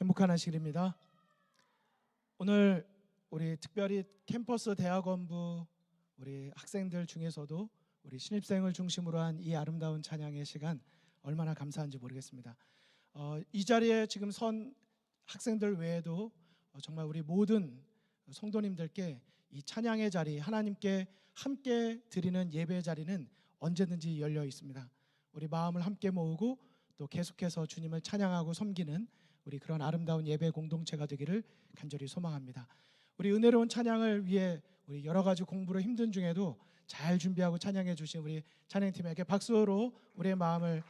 행복한 안식일입니다. 오늘 우리 특별히 캠퍼스 대학원부 우리 학생들 중에서도 우리 신입생을 중심으로 한 이 아름다운 찬양의 시간 얼마나 감사한지 모르겠습니다. 이 자리에 지금 선 학생들 외에도 정말 우리 모든 성도님들께 이 찬양의 자리, 하나님께 함께 드리는 예배의 자리는 언제든지 열려 있습니다. 우리 마음을 함께 모으고 또 계속해서 주님을 찬양하고 섬기는 우리 그런 아름다운 예배 공동체가 되기를 간절히 소망합니다. 우리 은혜로운 찬양을 위해 우리 여러 가지 공부로 힘든 중에도 잘 준비하고 찬양해 주신 우리 찬양팀에게 박수로 우리의 마음을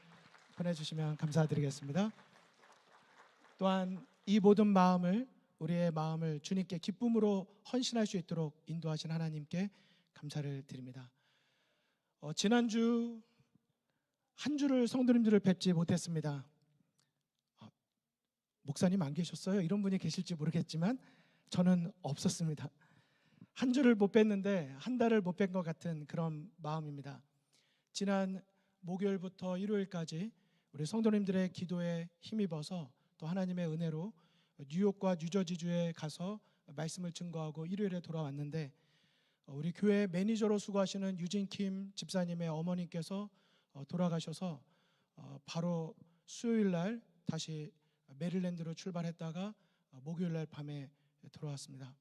보내주시면 감사드리겠습니다. 또한 이 모든 마음을 우리의 마음을 주님께 기쁨으로 헌신할 수 있도록 인도하신 하나님께 감사를 드립니다. 지난주 한 주를 성도님들을 뵙지 못했습니다. 목사님 안 계셨어요? 이런 분이 계실지 모르겠지만 저는 없었습니다. 한 주를 못 뵀는데 한 달을 못 뵌 것 같은 그런 마음입니다. 지난 목요일부터 일요일까지 우리 성도님들의 기도에 힘입어서 또 하나님의 은혜로 뉴욕과 뉴저지주에 가서 말씀을 증거하고 일요일에 돌아왔는데 우리 교회 매니저로 수고하시는 유진킴 집사님의 어머니께서 돌아가셔서 바로 수요일 날 다시 메릴랜드로 출발했다가 목요일 날 밤에 돌아왔습니다.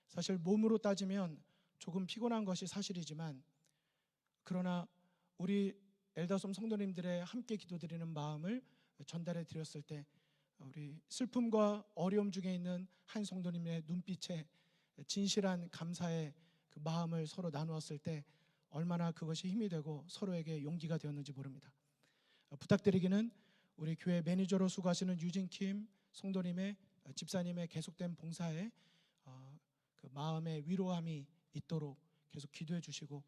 사실 몸으로 따지면 조금 피곤한 것이 사실이지만 그러나 우리 엘다솜 성도님들의 함께 기도드리는 마음을 전달해 드렸을 때 우리 슬픔과 어려움 중에 있는 한 성도님의 눈빛에 진실한 감사의 그 마음을 서로 나누었을 때 얼마나 그것이 힘이 되고 서로에게 용기가 되었는지 모릅니다. 부탁드리기는 우리 교회 매니저로 수고하시는 유진킴 성도님의 집사님의 계속된 봉사에 그 마음의 위로함이 있도록 계속 기도해 주시고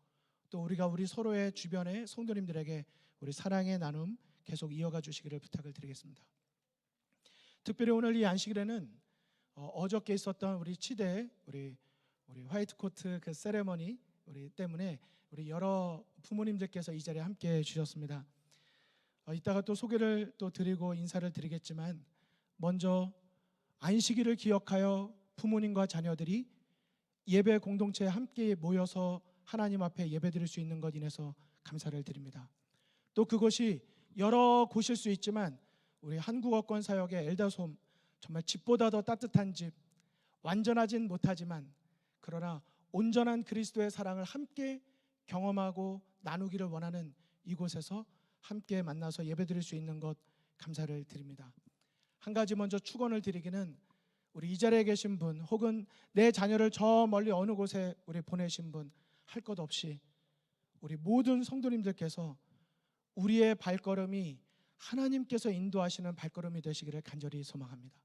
또 우리가 우리 서로의 주변의 성도님들에게 우리 사랑의 나눔 계속 이어가 주시기를 부탁을 드리겠습니다. 특별히 오늘 이 안식일에는 어저께 있었던 우리 치대 우리 화이트 코트 그 세레머니 우리 때문에 우리 여러 부모님들께서 이 자리에 함께 해 주셨습니다. 이따가 또 소개를 또 드리고 인사를 드리겠지만 먼저 안식일을 기억하여 부모님과 자녀들이 예배 공동체에 함께 모여서 하나님 앞에 예배드릴 수 있는 것 인해서 감사를 드립니다. 또 그것이 여러 곳일 수 있지만 우리 한국어권 사역의 엘다솜 정말 집보다 더 따뜻한 집, 완전하진 못하지만 그러나 온전한 그리스도의 사랑을 함께 경험하고 나누기를 원하는 이곳에서 함께 만나서 예배드릴 수 있는 것 감사를 드립니다. 한 가지 먼저 축원을 드리기는 우리 이 자리에 계신 분 혹은 내 자녀를 저 멀리 어느 곳에 우리 보내신 분 할 것 없이 우리 모든 성도님들께서 우리의 발걸음이 하나님께서 인도하시는 발걸음이 되시기를 간절히 소망합니다.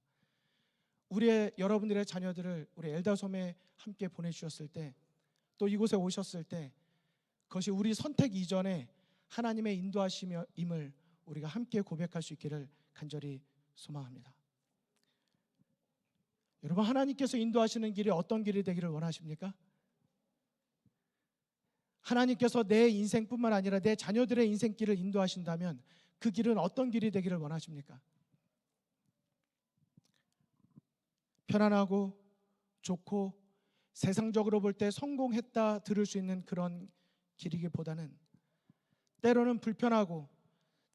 우리의 여러분들의 자녀들을 우리 엘다솜에 함께 보내주셨을 때 또 이곳에 오셨을 때 그것이 우리 선택 이전에 하나님의 인도하심임을 우리가 함께 고백할 수 있기를 간절히 소망합니다. 여러분, 하나님께서 인도하시는 길이 어떤 길이 되기를 원하십니까? 하나님께서 내 인생뿐만 아니라 내 자녀들의 인생길을 인도하신다면 그 길은 어떤 길이 되기를 원하십니까? 편안하고 좋고 세상적으로 볼 때 성공했다 들을 수 있는 그런 길이기보다는 때로는 불편하고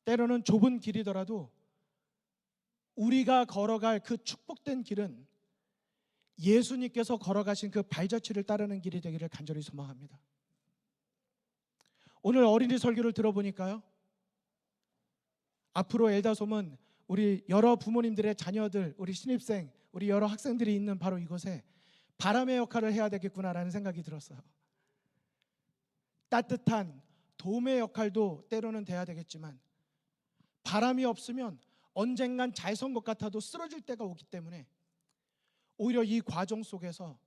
때로는 좁은 길이더라도 우리가 걸어갈 그 축복된 길은 예수님께서 걸어가신 그 발자취를 따르는 길이 되기를 간절히 소망합니다. 오늘 어린이 설교를 들어보니까요, 앞으로 엘다솜은 우리 여러 부모님들의 자녀들, 우리 신입생, 우리 여러 학생들이 있는 바로 이곳에 바람의 역할을 해야 되겠구나라는 생각이 들었어요. 따뜻한 돔의 역할도 때로는 돼야 되겠지만 바람이 없으면 언젠간 잘 선 것 같아도 쓰러질 때가 오기 때문에 오히려 이 과정 속에서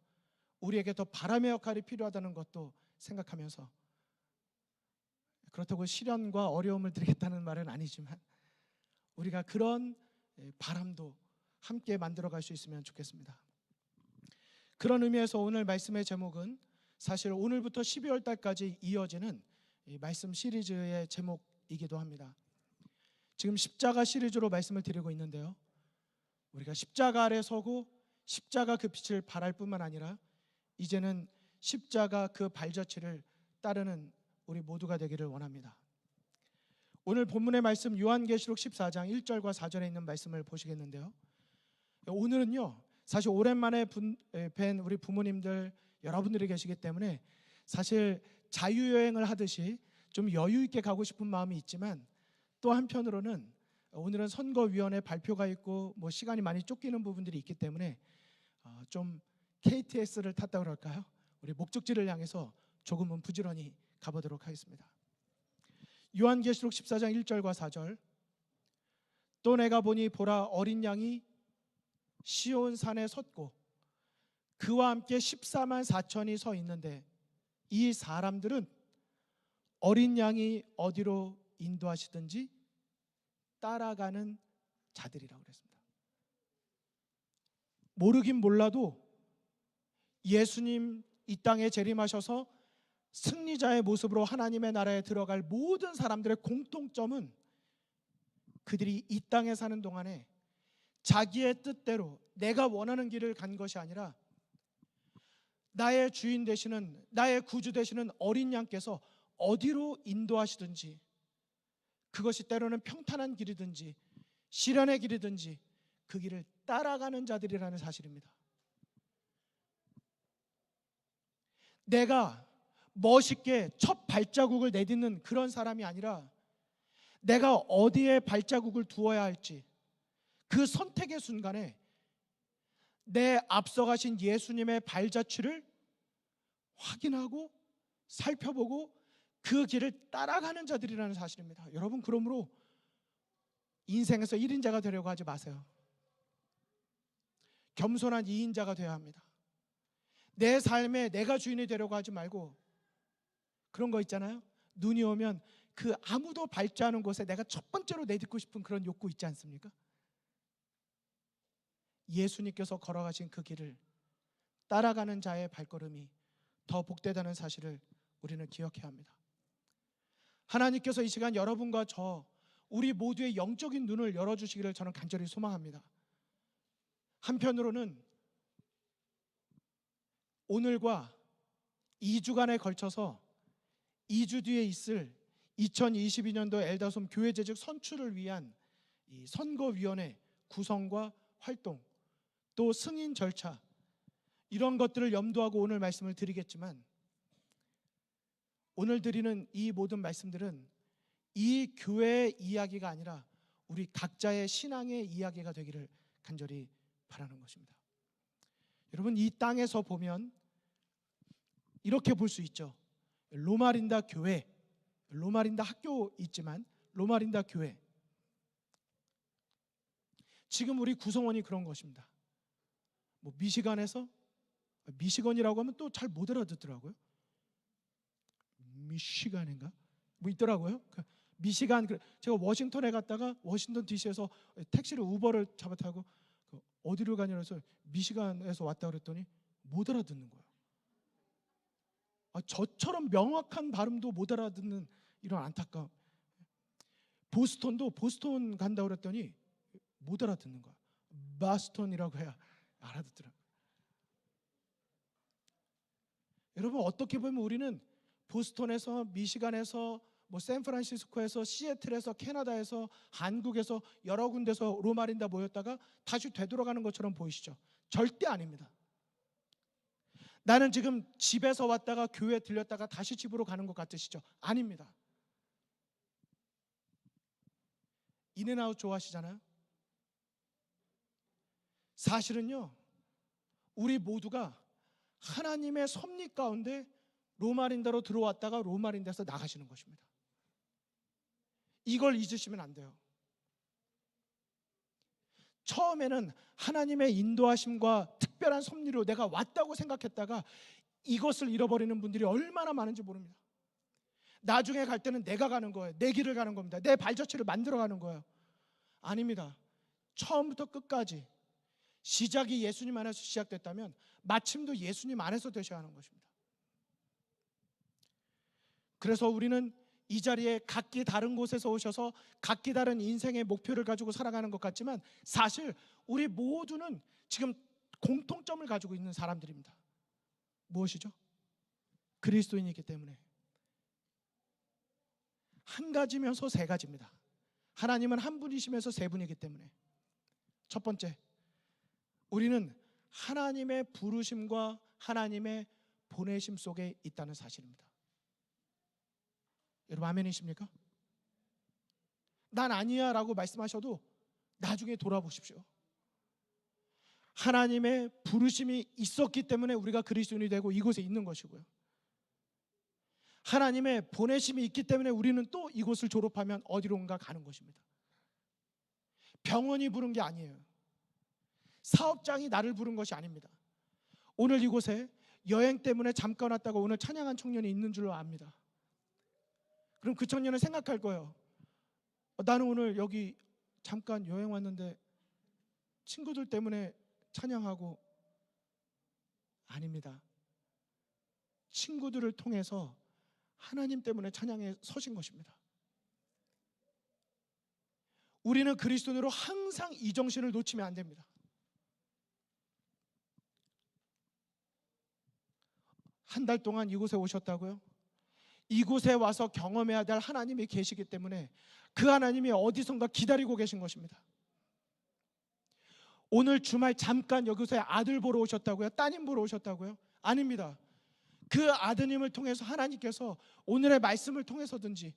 우리에게 더 바람의 역할이 필요하다는 것도 생각하면서 그렇다고 시련과 어려움을 드리겠다는 말은 아니지만 우리가 그런 바람도 함께 만들어갈 수 있으면 좋겠습니다. 그런 의미에서 오늘 말씀의 제목은 사실 오늘부터 12월 달까지 이어지는 이 말씀 시리즈의 제목이기도 합니다. 지금 십자가 시리즈로 말씀을 드리고 있는데요, 우리가 십자가 아래 서고 십자가 그 빛을 발할 뿐만 아니라 이제는 십자가 그 발자취를 따르는 우리 모두가 되기를 원합니다. 오늘 본문의 말씀 요한계시록 14장 1절과 4절에 있는 말씀을 보시겠는데요. 오늘은요, 사실 오랜만에 뵌 우리 부모님들 여러분들이 계시기 때문에 사실 자유여행을 하듯이 좀 여유 있게 가고 싶은 마음이 있지만, 또 한편으로는 오늘은 선거위원회 발표가 있고 뭐 시간이 많이 쫓기는 부분들이 있기 때문에 좀 KTX를 탔다 그럴까요? 우리 목적지를 향해서 조금은 부지런히 가보도록 하겠습니다. 요한계시록 14장 1절과 4절. 또 내가 보니 보라, 어린 양이 시온 산에 섰고 그와 함께 14만 4천이 서 있는데 이 사람들은 어린 양이 어디로 인도하시든지 따라가는 자들이라고 그랬습니다. 모르긴 몰라도 예수님 이 땅에 재림하셔서 승리자의 모습으로 하나님의 나라에 들어갈 모든 사람들의 공통점은 그들이 이 땅에 사는 동안에 자기의 뜻대로 내가 원하는 길을 간 것이 아니라 나의 주인 되시는, 나의 구주 되시는 어린 양께서 어디로 인도하시든지, 그것이 때로는 평탄한 길이든지 시련의 길이든지 그 길을 따라가는 자들이라는 사실입니다. 내가 멋있게 첫 발자국을 내딛는 그런 사람이 아니라 내가 어디에 발자국을 두어야 할지 그 선택의 순간에 내 앞서가신 예수님의 발자취를 확인하고 살펴보고 그 길을 따라가는 자들이라는 사실입니다. 여러분, 그러므로 인생에서 1인자가 되려고 하지 마세요. 겸손한 2인자가 되어야 합니다. 내 삶에 내가 주인이 되려고 하지 말고, 그런 거 있잖아요. 눈이 오면 그 아무도 밟지 않은 곳에 내가 첫 번째로 내딛고 싶은 그런 욕구 있지 않습니까? 예수님께서 걸어가신 그 길을 따라가는 자의 발걸음이 더 복되다는 사실을 우리는 기억해야 합니다. 하나님께서 이 시간 여러분과 저 우리 모두의 영적인 눈을 열어주시기를 저는 간절히 소망합니다. 한편으로는 오늘과 2주간에 걸쳐서 2주 뒤에 있을 2022년도 엘다솜 교회 재직 선출을 위한 이 선거위원회 구성과 활동, 또 승인 절차, 이런 것들을 염두하고 오늘 말씀을 드리겠지만, 오늘 드리는 이 모든 말씀들은 이 교회의 이야기가 아니라 우리 각자의 신앙의 이야기가 되기를 간절히 바라는 것입니다. 여러분, 이 땅에서 보면 이렇게 볼 수 있죠. 로마린다 교회, 로마린다 학교 있지만 로마린다 교회, 지금 우리 구성원이 그런 것입니다. 뭐 미시간에서, 미시건이라고 하면 또 잘 못 알아듣더라고요. 미시간인가? 뭐 있더라고요. 미시간, 제가 워싱턴에 갔다가 워싱턴 DC에서 택시를 우버를 잡아 타고 어디로 가냐 해서 미시간에서 왔다 그랬더니 못 알아듣는 거예요. 저처럼 명확한 발음도 못 알아듣는 이런 안타까움. 보스턴도 보스턴 간다 그랬더니 못 알아듣는 거야. 바스턴이라고 해야 알아듣더라고요. 여러분, 어떻게 보면 우리는 보스턴에서, 미시간에서, 뭐 샌프란시스코에서, 시애틀에서, 캐나다에서, 한국에서 여러 군데서 로마린다 모였다가 다시 되돌아가는 것처럼 보이시죠? 절대 아닙니다. 나는 지금 집에서 왔다가 교회 들렸다가 다시 집으로 가는 것 같으시죠? 아닙니다. 인앤아웃 좋아하시잖아요. 사실은요, 우리 모두가 하나님의 섭리 가운데 로마린다로 들어왔다가 로마린다에서 나가시는 것입니다. 이걸 잊으시면 안 돼요. 처음에는 하나님의 인도하심과 특별한 섭리로 내가 왔다고 생각했다가 이것을 잃어버리는 분들이 얼마나 많은지 모릅니다. 나중에 갈 때는 내가 가는 거예요. 내 길을 가는 겁니다. 내 발자취를 만들어가는 거예요. 아닙니다. 처음부터 끝까지 시작이 예수님 안에서 시작됐다면 마침도 예수님 안에서 되셔야 하는 것입니다. 그래서 우리는 이 자리에 각기 다른 곳에서 오셔서 각기 다른 인생의 목표를 가지고 살아가는 것 같지만 사실 우리 모두는 지금 공통점을 가지고 있는 사람들입니다. 무엇이죠? 그리스도인이기 때문에. 한 가지면서 세 가지입니다. 하나님은 한 분이시면서 세 분이기 때문에. 첫 번째, 우리는 하나님의 부르심과 하나님의 보내심 속에 있다는 사실입니다. 여러분 아멘이십니까? 난 아니야 라고 말씀하셔도 나중에 돌아보십시오. 하나님의 부르심이 있었기 때문에 우리가 그리스도인이 되고 이곳에 있는 것이고요, 하나님의 보내심이 있기 때문에 우리는 또 이곳을 졸업하면 어디론가 가는 것입니다. 병원이 부른 게 아니에요. 사업장이 나를 부른 것이 아닙니다. 오늘 이곳에 여행 때문에 잠깐 왔다가 오늘 찬양한 청년이 있는 줄로 압니다. 그럼 그 청년은 생각할 거예요. 나는 오늘 여기 잠깐 여행 왔는데 친구들 때문에 찬양하고. 아닙니다. 친구들을 통해서 하나님 때문에 찬양에 서신 것입니다. 우리는 그리스도인으로 항상 이 정신을 놓치면 안 됩니다. 한 달 동안 이곳에 오셨다고요? 이곳에 와서 경험해야 될 하나님이 계시기 때문에 그 하나님이 어디선가 기다리고 계신 것입니다. 오늘 주말 잠깐 여기서 아들 보러 오셨다고요? 따님 보러 오셨다고요? 아닙니다. 그 아드님을 통해서 하나님께서 오늘의 말씀을 통해서든지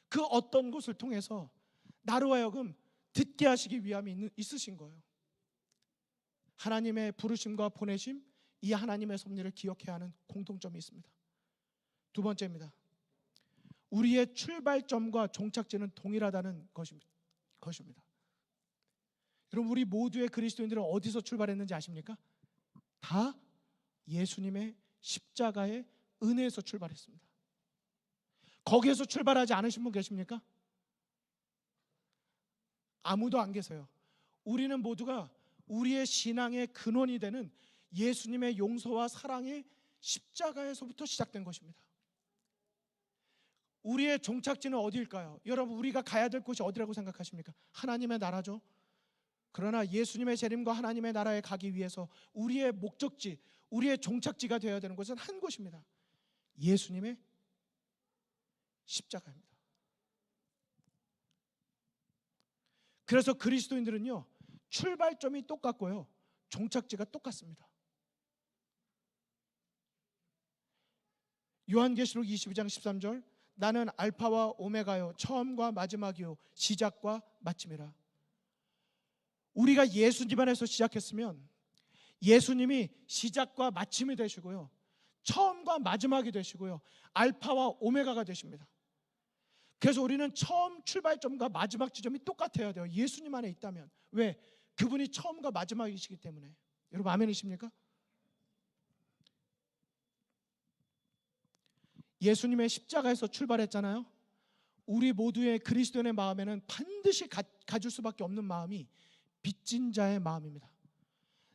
그 어떤 곳을 통해서 나로 하여금 듣게 하시기 위함이 있으신 거예요. 하나님의 부르심과 보내심, 이 하나님의 섭리를 기억해야 하는 공통점이 있습니다. 두 번째입니다. 우리의 출발점과 종착지는 동일하다는 것입니다. 여러분, 우리 모두의 그리스도인들은 어디서 출발했는지 아십니까? 다 예수님의 십자가의 은혜에서 출발했습니다. 거기에서 출발하지 않으신 분 계십니까? 아무도 안 계세요. 우리는 모두가 우리의 신앙의 근원이 되는 예수님의 용서와 사랑의 십자가에서부터 시작된 것입니다. 우리의 종착지는 어디일까요? 여러분, 우리가 가야 될 곳이 어디라고 생각하십니까? 하나님의 나라죠. 그러나 예수님의 재림과 하나님의 나라에 가기 위해서 우리의 목적지, 우리의 종착지가 되어야 되는 것은 한 곳입니다. 예수님의 십자가입니다. 그래서 그리스도인들은요, 출발점이 똑같고요, 종착지가 똑같습니다. 요한계시록 22장 13절, 나는 알파와 오메가요, 처음과 마지막이요, 시작과 마침이라. 우리가 예수님 안에서 시작했으면 예수님이 시작과 마침이 되시고요, 처음과 마지막이 되시고요, 알파와 오메가가 되십니다. 그래서 우리는 처음 출발점과 마지막 지점이 똑같아야 돼요. 예수님 안에 있다면. 왜? 그분이 처음과 마지막이시기 때문에. 여러분 아멘이십니까? 예수님의 십자가에서 출발했잖아요. 우리 모두의 그리스도인의 마음에는 반드시 가질 수밖에 없는 마음이 빚진 자의 마음입니다.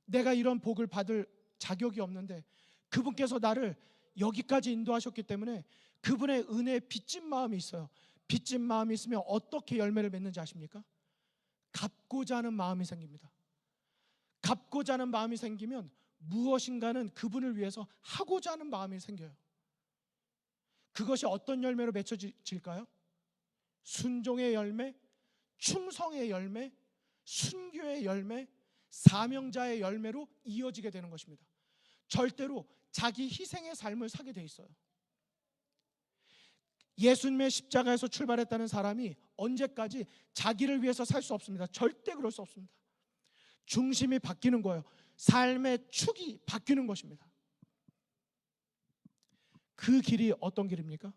내가 이런 복을 받을 자격이 없는데 그분께서 나를 여기까지 인도하셨기 때문에 그분의 은혜에 빚진 마음이 있어요. 빚진 마음이 있으면 어떻게 열매를 맺는지 아십니까? 갚고자 하는 마음이 생깁니다. 갚고자 하는 마음이 생기면 무엇인가는 그분을 위해서 하고자 하는 마음이 생겨요. 그것이 어떤 열매로 맺혀질까요? 순종의 열매, 충성의 열매, 순교의 열매, 사명자의 열매로 이어지게 되는 것입니다. 절대로 자기 희생의 삶을 사게 돼 있어요. 예수님의 십자가에서 출발했다는 사람이 언제까지 자기를 위해서 살 수 없습니다. 절대 그럴 수 없습니다. 중심이 바뀌는 거예요. 삶의 축이 바뀌는 것입니다. 그 길이 어떤 길입니까?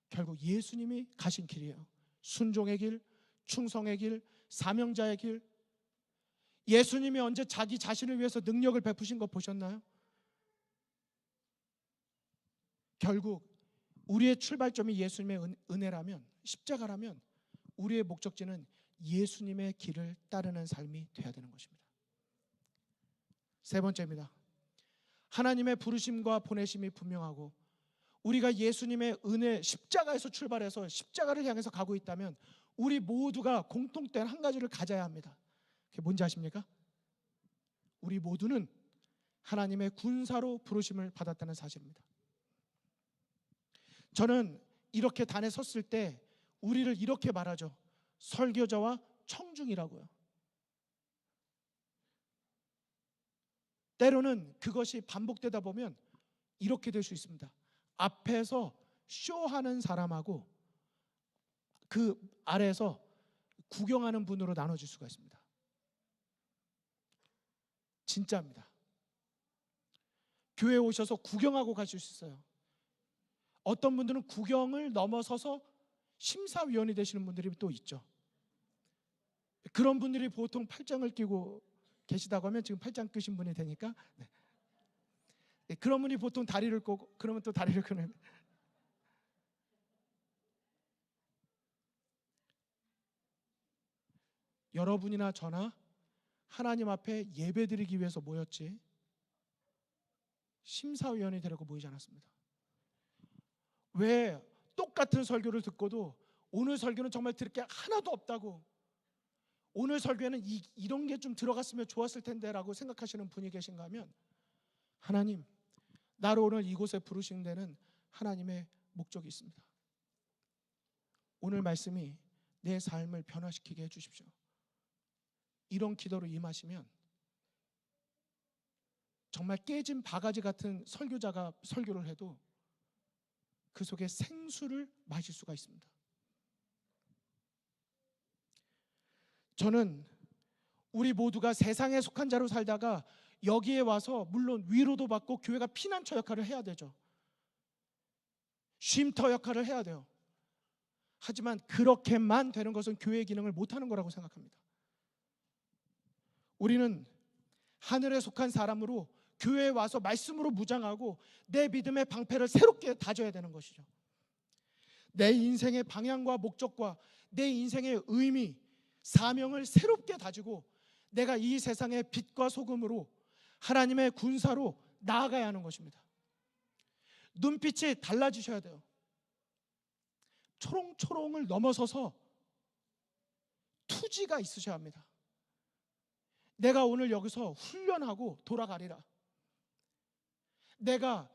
결국 예수님이 가신 길이에요. 순종의 길, 충성의 길, 사명자의 길. 예수님이 언제 자기 자신을 위해서 능력을 베푸신 거 보셨나요? 결국 우리의 출발점이 예수님의 은혜라면, 십자가라면 우리의 목적지는 예수님의 길을 따르는 삶이 되어야 되는 것입니다. 세 번째입니다. 하나님의 부르심과 보내심이 분명하고 우리가 예수님의 은혜 십자가에서 출발해서 십자가를 향해서 가고 있다면 우리 모두가 공통된 한 가지를 가져야 합니다. 그게 뭔지 아십니까? 우리 모두는 하나님의 군사로 부르심을 받았다는 사실입니다. 저는 이렇게 단에 섰을 때 우리를 이렇게 말하죠. 설교자와 청중이라고요. 때로는 그것이 반복되다 보면 이렇게 될 수 있습니다. 앞에서 쇼하는 사람하고 그 아래에서 구경하는 분으로 나눠질 수가 있습니다. 진짜입니다. 교회에 오셔서 구경하고 가실 수 있어요. 어떤 분들은 구경을 넘어서서 심사위원이 되시는 분들이 또 있죠. 그런 분들이 보통 팔짱을 끼고 계시다고 하면 지금 팔짱 끄신 분이 되니까 그런 분이 보통 다리를 꼬고 그러면 또 다리를 끄는. 여러분이나 저나 하나님 앞에 예배드리기 위해서 모였지 심사위원이 되려고 모이지 않았습니다. 왜 똑같은 설교를 듣고도 오늘 설교는 정말 들을 게 하나도 없다고, 오늘 설교에는 이런 게 좀 들어갔으면 좋았을 텐데 라고 생각하시는 분이 계신가 하면 하나님, 나를 오늘 이곳에 부르신 데는 하나님의 목적이 있습니다. 오늘 말씀이 내 삶을 변화시키게 해주십시오. 이런 기도로 임하시면 정말 깨진 바가지 같은 설교자가 설교를 해도 그 속에 생수를 마실 수가 있습니다. 저는 우리 모두가 세상에 속한 자로 살다가 여기에 와서 물론 위로도 받고 교회가 피난처 역할을 해야 되죠. 쉼터 역할을 해야 돼요. 하지만 그렇게만 되는 것은 교회의 기능을 못하는 거라고 생각합니다. 우리는 하늘에 속한 사람으로 교회에 와서 말씀으로 무장하고 내 믿음의 방패를 새롭게 다져야 되는 것이죠. 내 인생의 방향과 목적과 내 인생의 의미, 사명을 새롭게 다지고 내가 이 세상의 빛과 소금으로 하나님의 군사로 나아가야 하는 것입니다. 눈빛이 달라지셔야 돼요. 초롱초롱을 넘어서서 투지가 있으셔야 합니다. 내가 오늘 여기서 훈련하고 돌아가리라. 내가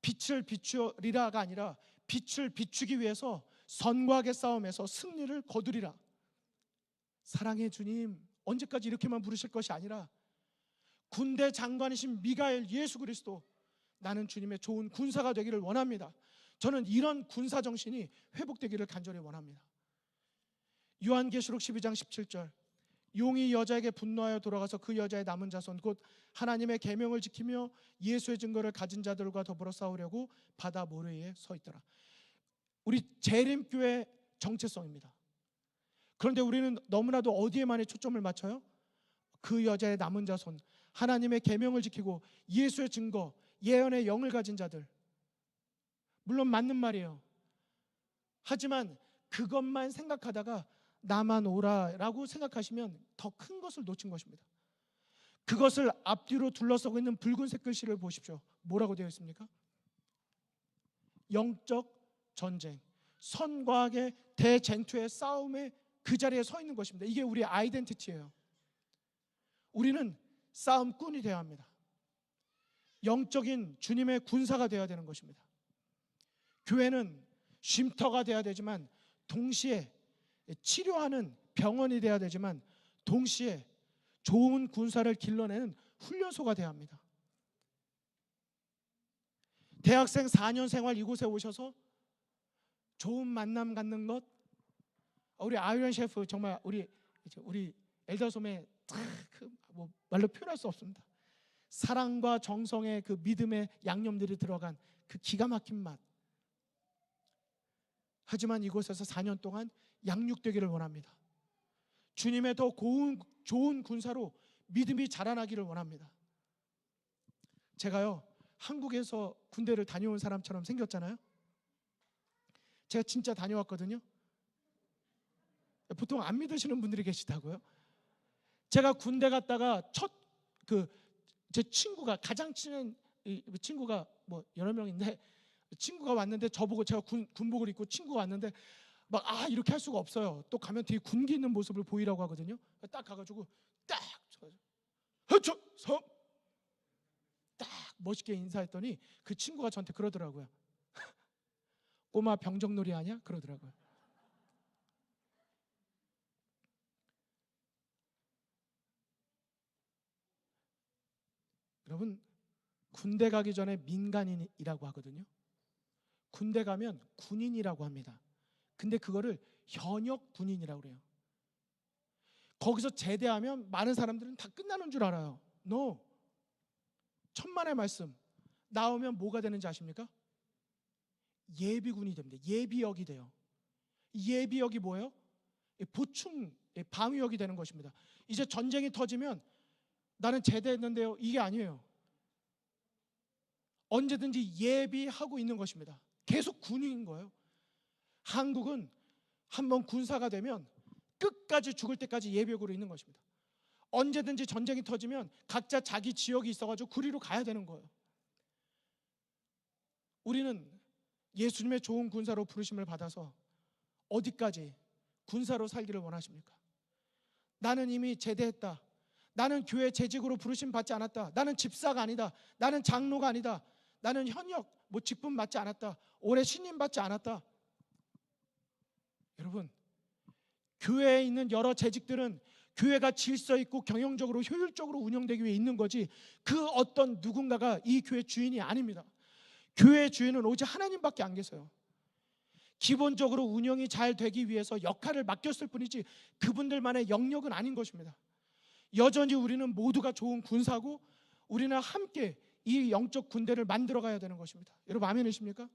빛을 비추리라가 아니라 빛을 비추기 위해서 선과의 싸움에서 승리를 거두리라. 사랑의 주님, 언제까지 이렇게만 부르실 것이 아니라 군대 장관이신 미가엘 예수 그리스도, 나는 주님의 좋은 군사가 되기를 원합니다. 저는 이런 군사 정신이 회복되기를 간절히 원합니다. 요한계시록 12장 17절, 용이 여자에게 분노하여 돌아가서 그 여자의 남은 자손 곧 하나님의 계명을 지키며 예수의 증거를 가진 자들과 더불어 싸우려고 바다 모래에 서 있더라. 우리 재림교회 정체성입니다. 그런데 우리는 너무나도 어디에 많이 초점을 맞춰요? 그 여자의 남은 자손, 하나님의 계명을 지키고 예수의 증거, 예언의 영을 가진 자들. 물론 맞는 말이에요. 하지만 그것만 생각하다가 나만 오라라고 생각하시면 더 큰 것을 놓친 것입니다. 그것을 앞뒤로 둘러싸고 있는 붉은색 글씨를 보십시오. 뭐라고 되어 있습니까? 영적 전쟁, 선과 악의 대쟁투의 싸움의 그 자리에 서 있는 것입니다. 이게 우리의 아이덴티티예요. 우리는 싸움꾼이 되어야 합니다. 영적인 주님의 군사가 되어야 되는 것입니다. 교회는 쉼터가 되어야 되지만 동시에 치료하는 병원이 되어야 되지만 동시에 좋은 군사를 길러내는 훈련소가 되어야 합니다. 대학생 4년 생활 이곳에 오셔서 좋은 만남 갖는 것, 우리 아이런 셰프 정말 우리 엘더솜의 뭐 말로 표현할 수 없습니다. 사랑과 정성의 그 믿음의 양념들이 들어간 그 기가 막힌 맛. 하지만 이곳에서 4년 동안 양육되기를 원합니다. 주님의 더 좋은 군사로 믿음이 자라나기를 원합니다. 제가요, 한국에서 군대를 다녀온 사람처럼 생겼잖아요. 제가 진짜 다녀왔거든요. 보통 안 믿으시는 분들이 계시다고요. 제가 군대 갔다가 제 친구가, 가장 친한 친구가 뭐 여러 명인데 친구가 왔는데 저보고 제가 군복을 입고 친구가 왔는데 막 이렇게 할 수가 없어요. 또 가면 되게 군기 있는 모습을 보이라고 하거든요. 딱 가가지고 딱 허초 섬 딱 멋있게 인사했더니 그 친구가 저한테 그러더라고요. 꼬마 병정놀이 하냐? 그러더라고요. 여러분, 군대 가기 전에 민간인이라고 하거든요. 군대 가면 군인이라고 합니다. 근데 그거를 현역 군인이라고 그래요. 거기서 제대하면 많은 사람들은 다 끝나는 줄 알아요. No. 천만의 말씀. 나오면 뭐가 되는지 아십니까? 예비군이 됩니다. 예비역이 돼요. 예비역이 뭐예요? 보충 방위역이 되는 것입니다. 이제 전쟁이 터지면 나는 제대했는데요, 이게 아니에요. 언제든지 예비하고 있는 것입니다. 계속 군인인 거예요. 한국은 한번 군사가 되면 끝까지 죽을 때까지 예비역으로 있는 것입니다. 언제든지 전쟁이 터지면 각자 자기 지역이 있어가지고 구리로 가야 되는 거예요. 우리는 예수님의 좋은 군사로 부르심을 받아서 어디까지 군사로 살기를 원하십니까? 나는 이미 제대했다. 나는 교회 재직으로 부르심 받지 않았다. 나는 집사가 아니다. 나는 장로가 아니다. 나는 현역 직분 받지 않았다. 올해 신임 받지 않았다. 여러분, 교회에 있는 여러 재직들은 교회가 질서 있고 경영적으로 효율적으로 운영되기 위해 있는 거지 그 어떤 누군가가 이 교회 주인이 아닙니다. 교회의 주인은 오직 하나님밖에 안 계세요. 기본적으로 운영이 잘 되기 위해서 역할을 맡겼을 뿐이지 그분들만의 영역은 아닌 것입니다. 여전히 우리는 모두가 좋은 군사고 우리는 함께 이 영적 군대를 만들어 가야 되는 것입니다. 여러분 아멘이십니까?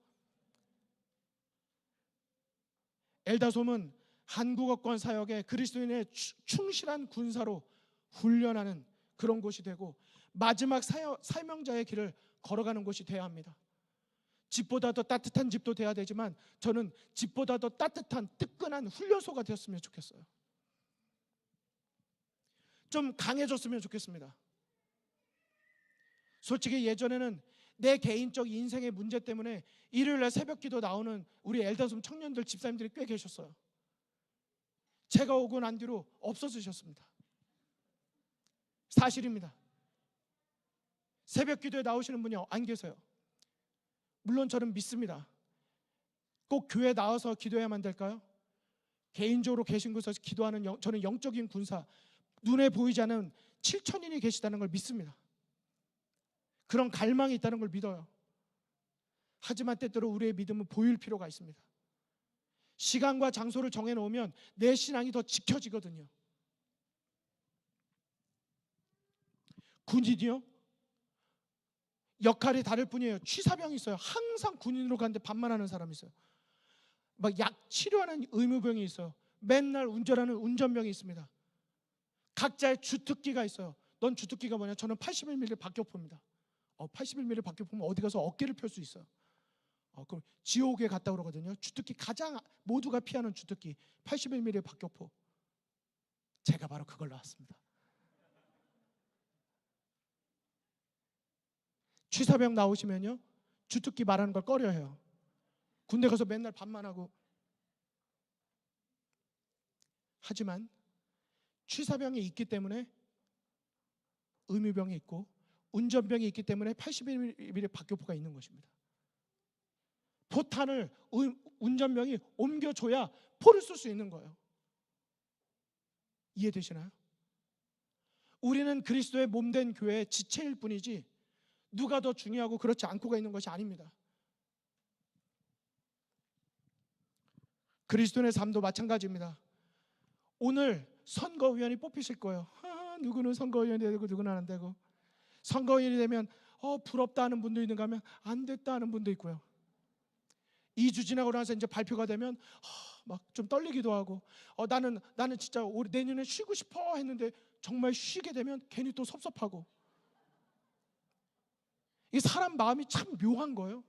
엘다솜은 한국어권 사역에 그리스도인의 충실한 군사로 훈련하는 그런 곳이 되고 마지막 사명자의 길을 걸어가는 곳이 되어야 합니다. 집보다 더 따뜻한 집도 돼야 되지만 저는 집보다 더 따뜻한 뜨끈한 훈련소가 되었으면 좋겠어요. 좀 강해졌으면 좋겠습니다. 솔직히 예전에는 내 개인적 인생의 문제 때문에 일요일날 새벽기도 나오는 우리 엘다솜 청년들 집사님들이 꽤 계셨어요. 제가 오고 난 뒤로 없어지셨습니다. 사실입니다. 새벽기도에 나오시는 분이 안 계세요. 물론 저는 믿습니다. 꼭 교회 나와서 기도해야만 될까요? 개인적으로 계신 곳에서 기도하는 저는 영적인 군사, 눈에 보이지 않는 7,000인이 계시다는 걸 믿습니다. 그런 갈망이 있다는 걸 믿어요. 하지만 때때로 우리의 믿음은 보일 필요가 있습니다. 시간과 장소를 정해놓으면 내 신앙이 더 지켜지거든요. 군인이요? 역할이 다를 뿐이에요. 취사병이 있어요. 항상 군인으로 가는데 반말하는 사람이 있어요. 막 약 치료하는 의무병이 있어요. 맨날 운전하는 운전병이 있습니다. 각자의 주특기가 있어요. 넌 주특기가 뭐냐? 저는 81mm 박격포입니다. 81mm 박격포면 어디 가서 어깨를 펼 수 있어요. 그럼 지옥에 갔다 그러거든요. 주특기 가장 모두가 피하는 주특기 81mm 박격포. 제가 바로 그걸 나왔습니다. 취사병 나오시면요 주특기 말하는 걸 꺼려해요. 군대 가서 맨날 반만하고. 하지만 취사병이 있기 때문에 의무병이 있고 운전병이 있기 때문에 81mm 박격포가 있는 것입니다. 포탄을 운전병이 옮겨줘야 포를 쏠 수 있는 거예요. 이해되시나요? 우리는 그리스도의 몸된 교회의 지체일 뿐이지 누가 더 중요하고 그렇지 않고가 있는 것이 아닙니다. 그리스도인의 삶도 마찬가지입니다. 오늘 선거위원이 뽑히실 거예요. 누구는 선거위원이 되고 누구는 안 되고. 선거위원이 되면 부럽다 하는 분도 있는가 하면 안 됐다 하는 분도 있고요. 2주 지나고 나서 이제 발표가 되면 막 좀 떨리기도 하고 나는 진짜 내년에 쉬고 싶어 했는데 정말 쉬게 되면 괜히 또 섭섭하고. 이 사람 마음이 참 묘한 거예요.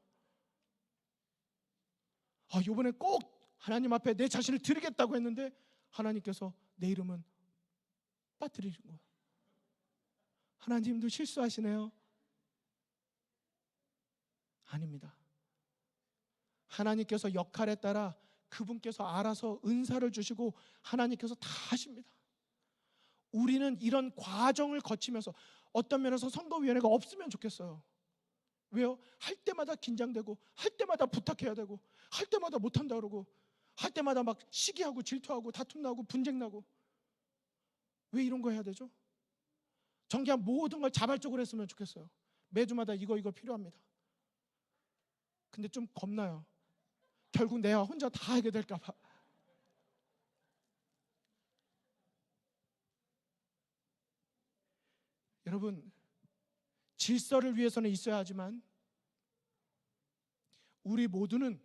이번에 꼭 하나님 앞에 내 자신을 드리겠다고 했는데 하나님께서 내 이름은 빠뜨리는 거예요. 하나님도 실수하시네요. 아닙니다. 하나님께서 역할에 따라 그분께서 알아서 은사를 주시고 하나님께서 다 하십니다. 우리는 이런 과정을 거치면서 어떤 면에서 선거위원회가 없으면 좋겠어요. 왜요? 할 때마다 긴장되고, 할 때마다 부탁해야 되고, 할 때마다 못한다 그러고, 할 때마다 막 시기하고 질투하고 다툼 나고 분쟁 나고. 왜 이런 거 해야 되죠? 전 그냥 모든 걸 자발적으로 했으면 좋겠어요. 매주마다 이거 필요합니다. 근데 좀 겁나요. 결국 내가 혼자 다 하게 될까 봐. 여러분, 질서를 위해서는 있어야 하지만 우리 모두는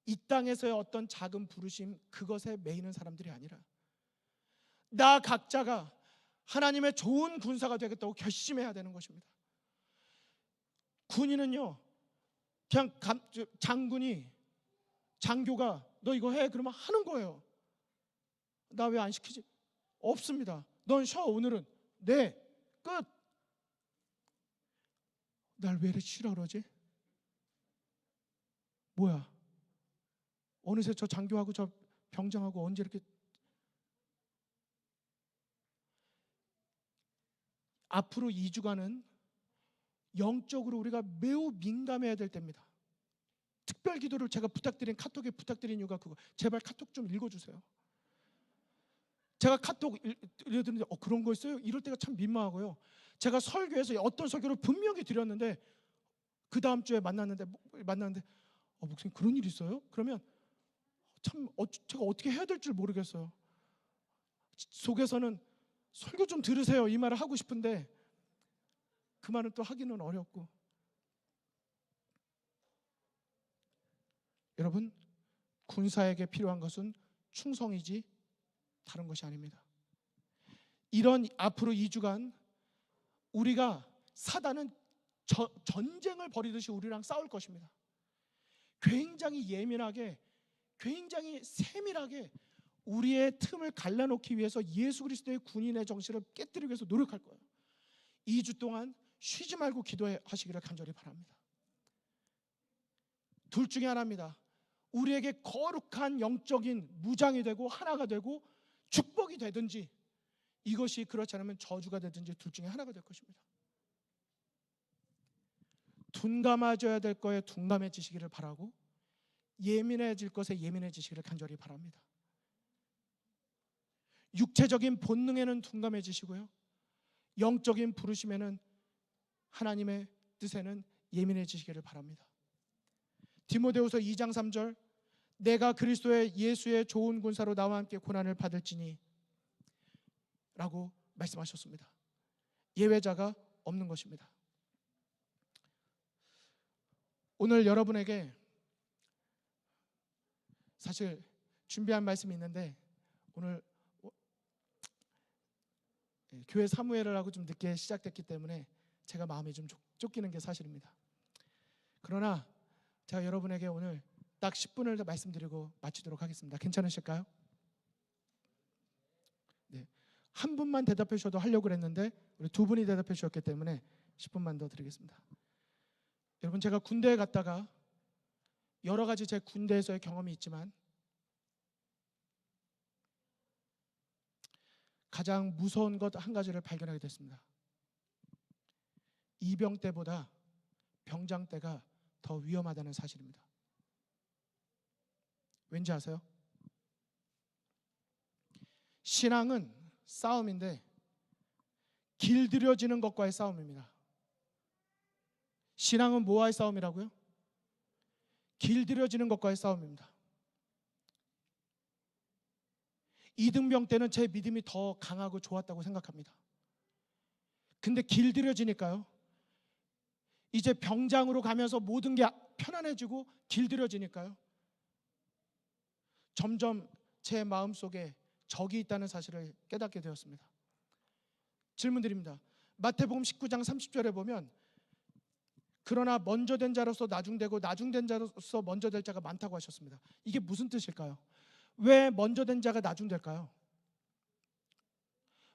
이 땅에서의 어떤 작은 부르심, 그것에 매이는 사람들이 아니라 나 각자가 하나님의 좋은 군사가 되겠다고 결심해야 되는 것입니다. 군인은요, 그냥 장교가 너 이거 해 그러면 하는 거예요. 나 왜 안 시키지? 없습니다. 넌 쉬어 오늘은. 네, 끝. 날 왜 이렇게 쉬라 그러지? 뭐야? 어느새 저 장교하고 저 병장하고 언제 이렇게. 앞으로 2주간은 영적으로 우리가 매우 민감해야 될 때입니다. 특별 기도를 제가 카톡에 부탁드린 이유가 그거. 제발 카톡 좀 읽어주세요. 제가 카톡 읽어드리는데 그런 거 있어요? 이럴 때가 참 민망하고요. 제가 설교에서 어떤 설교를 분명히 드렸는데 그 다음 주에 만났는데 목사님 그런 일 있어요? 그러면 참 제가 어떻게 해야 될 줄 모르겠어요. 속에서는 설교 좀 들으세요 이 말을 하고 싶은데 그 말은 또 하기는 어렵고. 여러분, 군사에게 필요한 것은 충성이지 다른 것이 아닙니다. 이런 앞으로 2주간 우리가 사단은 전쟁을 벌이듯이 우리랑 싸울 것입니다. 굉장히 예민하게, 굉장히 세밀하게 우리의 틈을 갈라놓기 위해서 예수 그리스도의 군인의 정신을 깨뜨리기 위해서 노력할 거예요. 2주 동안 쉬지 말고 기도하시기를 간절히 바랍니다. 둘 중에 하나입니다. 우리에게 거룩한 영적인 무장이 되고 하나가 되고 축복이 되든지, 이것이 그렇지 않으면 저주가 되든지 둘 중에 하나가 될 것입니다. 둔감해져야 될 거에 둔감해지시기를 바라고, 예민해질 것에 예민해지시기를 간절히 바랍니다. 육체적인 본능에는 둔감해지시고요, 영적인 부르심에는, 하나님의 뜻에는 예민해지시기를 바랍니다. 디모데후서 2장 3절, 내가 그리스도의 예수의 좋은 군사로 나와 함께 고난을 받을지니 라고 말씀하셨습니다. 예외자가 없는 것입니다. 오늘 여러분에게 사실 준비한 말씀이 있는데, 오늘 교회 사무회를 하고 좀 늦게 시작됐기 때문에 제가 마음이 좀 쫓기는 게 사실입니다. 그러나 제가 여러분에게 오늘 딱 10분을 더 말씀드리고 마치도록 하겠습니다. 괜찮으실까요? 네, 한 분만 대답해 주셔도 하려고 그랬는데 우리 두 분이 대답해 주셨기 때문에 10분만 더 드리겠습니다. 여러분, 제가 군대에 갔다가 여러 가지 제 군대에서의 경험이 있지만 가장 무서운 것 한 가지를 발견하게 됐습니다. 이병 때보다 병장 때가 더 위험하다는 사실입니다. 왠지 아세요? 신앙은 싸움인데 길들여지는 것과의 싸움입니다. 신앙은 뭐와의 싸움이라고요? 길들여지는 것과의 싸움입니다. 이등병 때는 제 믿음이 더 강하고 좋았다고 생각합니다. 근데 길들여지니까요, 이제 병장으로 가면서 모든 게 편안해지고 길들여지니까요, 점점 제 마음속에 적이 있다는 사실을 깨닫게 되었습니다. 질문 드립니다. 마태복음 19장 30절에 보면, 그러나 먼저 된 자로서 나중되고 나중된 자로서 먼저 될 자가 많다고 하셨습니다. 이게 무슨 뜻일까요? 왜 먼저 된 자가 나중될까요?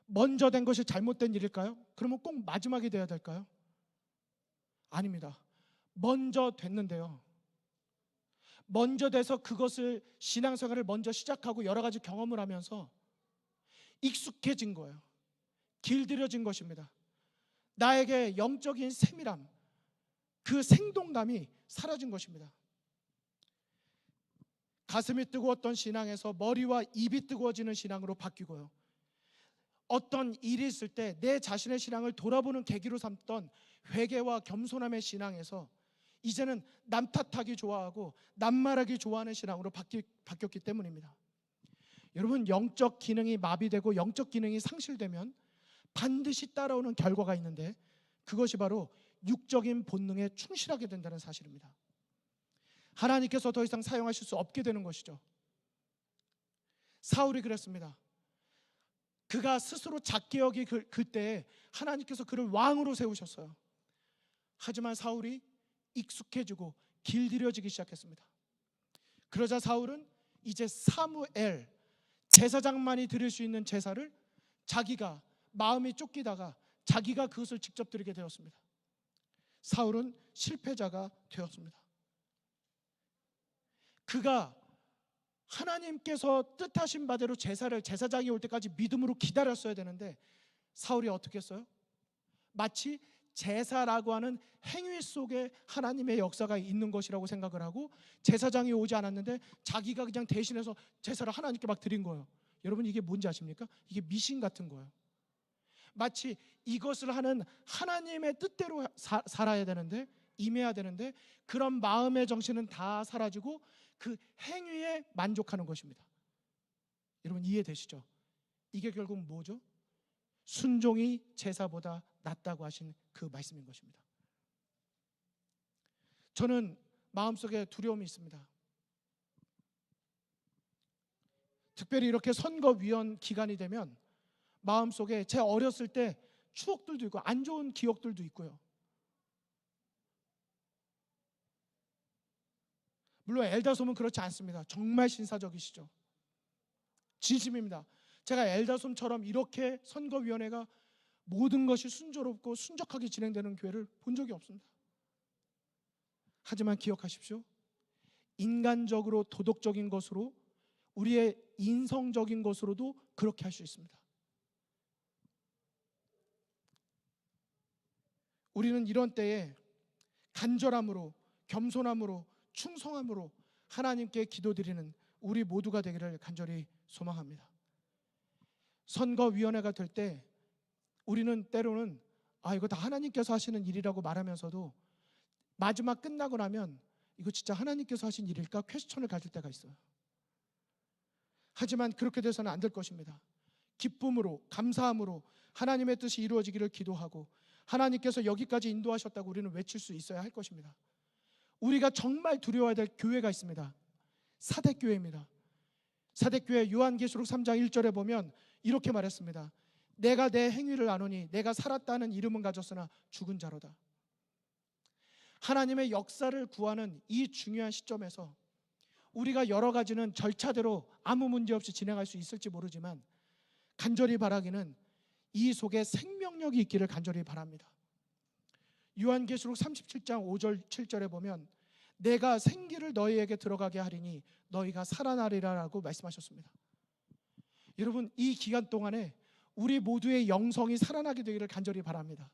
먼저 된 것이 잘못된 일일까요? 그러면 꼭 마지막이 돼야 될까요? 아닙니다. 먼저 됐는데요, 먼저 돼서 그것을 신앙생활을 먼저 시작하고 여러 가지 경험을 하면서 익숙해진 거예요. 길들여진 것입니다. 나에게 영적인 세밀함, 그 생동감이 사라진 것입니다. 가슴이 뜨거웠던 신앙에서 머리와 입이 뜨거워지는 신앙으로 바뀌고요. 어떤 일이 있을 때 내 자신의 신앙을 돌아보는 계기로 삼던 회개와 겸손함의 신앙에서 이제는 남 탓하기 좋아하고 남 말하기 좋아하는 신앙으로 바뀌었기 때문입니다. 여러분, 영적 기능이 마비되고 영적 기능이 상실되면 반드시 따라오는 결과가 있는데 그것이 바로 육적인 본능에 충실하게 된다는 사실입니다. 하나님께서 더 이상 사용하실 수 없게 되는 것이죠. 사울이 그랬습니다. 그가 스스로 작게 여기 그때 하나님께서 그를 왕으로 세우셨어요. 하지만 사울이 익숙해지고 길들여지기 시작했습니다. 그러자 사울은 이제 사무엘, 제사장만이 드릴 수 있는 제사를 자기가 마음이 쫓기다가 자기가 그것을 직접 드리게 되었습니다. 사울은 실패자가 되었습니다. 그가 하나님께서 뜻하신 바대로 제사를 제사장이 올 때까지 믿음으로 기다렸어야 되는데 사울이 어떻게 했어요? 마치 제사라고 하는 행위 속에 하나님의 역사가 있는 것이라고 생각을 하고 제사장이 오지 않았는데 자기가 그냥 대신해서 제사를 하나님께 막 드린 거예요. 여러분, 이게 뭔지 아십니까? 이게 미신 같은 거예요. 마치 이것을 하는 하나님의 뜻대로 살아야 되는데, 임해야 되는데 그런 마음의 정신은 다 사라지고 그 행위에 만족하는 것입니다. 여러분, 이해되시죠? 이게 결국 뭐죠? 순종이 제사보다 낫다고 하신 그 말씀인 것입니다. 저는 마음속에 두려움이 있습니다. 특별히 이렇게 선거위원 기간이 되면 마음속에 제 어렸을 때 추억들도 있고 안 좋은 기억들도 있고요. 물론 엘다솜은 그렇지 않습니다. 정말 신사적이시죠. 진심입니다. 제가 엘다솜처럼 이렇게 선거위원회가 모든 것이 순조롭고 순적하게 진행되는 교회를 본 적이 없습니다. 하지만 기억하십시오. 인간적으로 도덕적인 것으로, 우리의 인성적인 것으로도 그렇게 할 수 있습니다. 우리는 이런 때에 간절함으로, 겸손함으로, 충성함으로 하나님께 기도드리는 우리 모두가 되기를 간절히 소망합니다. 선거위원회가 될 때 우리는 때로는 이거 다 하나님께서 하시는 일이라고 말하면서도 마지막 끝나고 나면 이거 진짜 하나님께서 하신 일일까? 퀘스천을 가질 때가 있어요. 하지만 그렇게 돼서는 안 될 것입니다. 기쁨으로, 감사함으로 하나님의 뜻이 이루어지기를 기도하고 하나님께서 여기까지 인도하셨다고 우리는 외칠 수 있어야 할 것입니다. 우리가 정말 두려워야 될 교회가 있습니다. 사대교회입니다. 사대교회 요한계시록 3장 1절에 보면 이렇게 말했습니다. 내가 내 행위를 아노니 내가 살았다는 이름은 가졌으나 죽은 자로다. 하나님의 역사를 구하는 이 중요한 시점에서 우리가 여러 가지는 절차대로 아무 문제 없이 진행할 수 있을지 모르지만 간절히 바라기는 이 속에 생명력이 있기를 간절히 바랍니다. 요한계시록 37장 5절 7절에 보면 내가 생기를 너희에게 들어가게 하리니 너희가 살아나리라 라고 말씀하셨습니다. 여러분, 이 기간 동안에 우리 모두의 영성이 살아나게 되기를 간절히 바랍니다.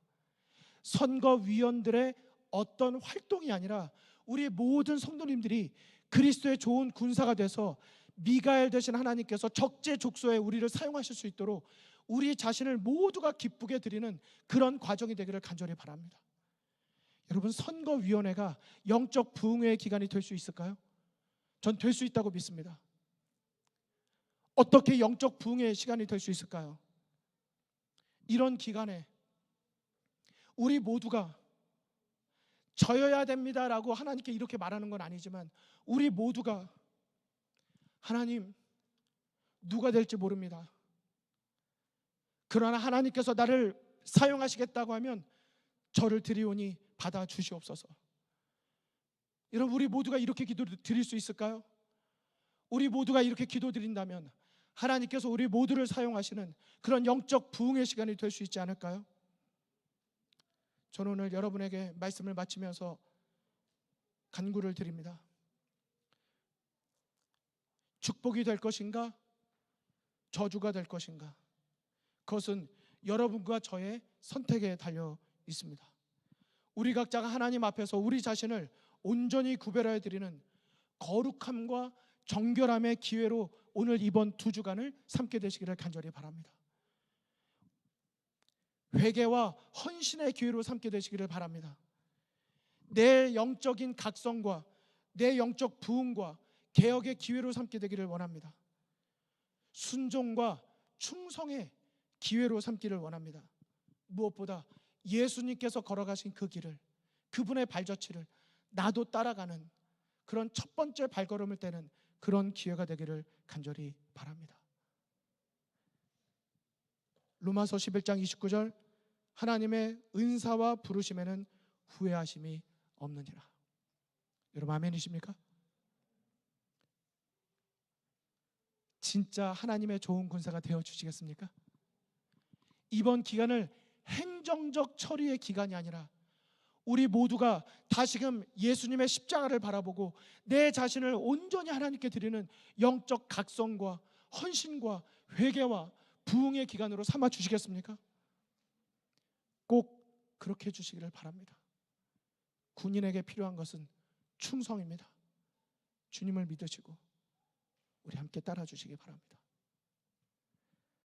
선거위원들의 어떤 활동이 아니라 우리 모든 성도님들이 그리스도의 좋은 군사가 돼서 미가엘 되신 하나님께서 적재적소에 우리를 사용하실 수 있도록 우리 자신을 모두가 기쁘게 드리는 그런 과정이 되기를 간절히 바랍니다. 여러분, 선거위원회가 영적 부흥회의 기간이 될 수 있을까요? 전 될 수 있다고 믿습니다. 어떻게 영적 부흥회의 시간이 될 수 있을까요? 이런 기간에 우리 모두가 져야 됩니다라고 하나님께 이렇게 말하는 건 아니지만 우리 모두가 하나님, 누가 될지 모릅니다. 그러나 하나님께서 나를 사용하시겠다고 하면 저를 드리오니 받아 주시옵소서. 여러분, 우리 모두가 이렇게 기도 드릴 수 있을까요? 우리 모두가 이렇게 기도 드린다면 하나님께서 우리 모두를 사용하시는 그런 영적 부흥의 시간이 될 수 있지 않을까요? 저는 오늘 여러분에게 말씀을 마치면서 간구를 드립니다. 축복이 될 것인가? 저주가 될 것인가? 그것은 여러분과 저의 선택에 달려 있습니다. 우리 각자가 하나님 앞에서 우리 자신을 온전히 구별하여 드리는 거룩함과 정결함의 기회로 오늘 이번 2주간을 삼게 되시기를 간절히 바랍니다. 회개와 헌신의 기회로 삼게 되시기를 바랍니다. 내 영적인 각성과 내 영적 부흥과 개혁의 기회로 삼게 되기를 원합니다. 순종과 충성의 기회로 삼기를 원합니다. 무엇보다 예수님께서 걸어가신 그 길을, 그분의 발자취를 나도 따라가는 그런 첫 번째 발걸음을 떼는 그런 기회가 되기를 간절히 바랍니다. 로마서 11장 29절, 하나님의 은사와 부르심에는 후회하심이 없느니라. 여러분 아멘이십니까? 진짜 하나님의 좋은 군사가 되어주시겠습니까? 이번 기간을 행정적 처리의 기간이 아니라 우리 모두가 다시금 예수님의 십자가를 바라보고 내 자신을 온전히 하나님께 드리는 영적 각성과 헌신과 회개와 부흥의 기간으로 삼아 주시겠습니까? 꼭 그렇게 해주시기를 바랍니다. 군인에게 필요한 것은 충성입니다. 주님을 믿으시고 우리 함께 따라 주시기 바랍니다.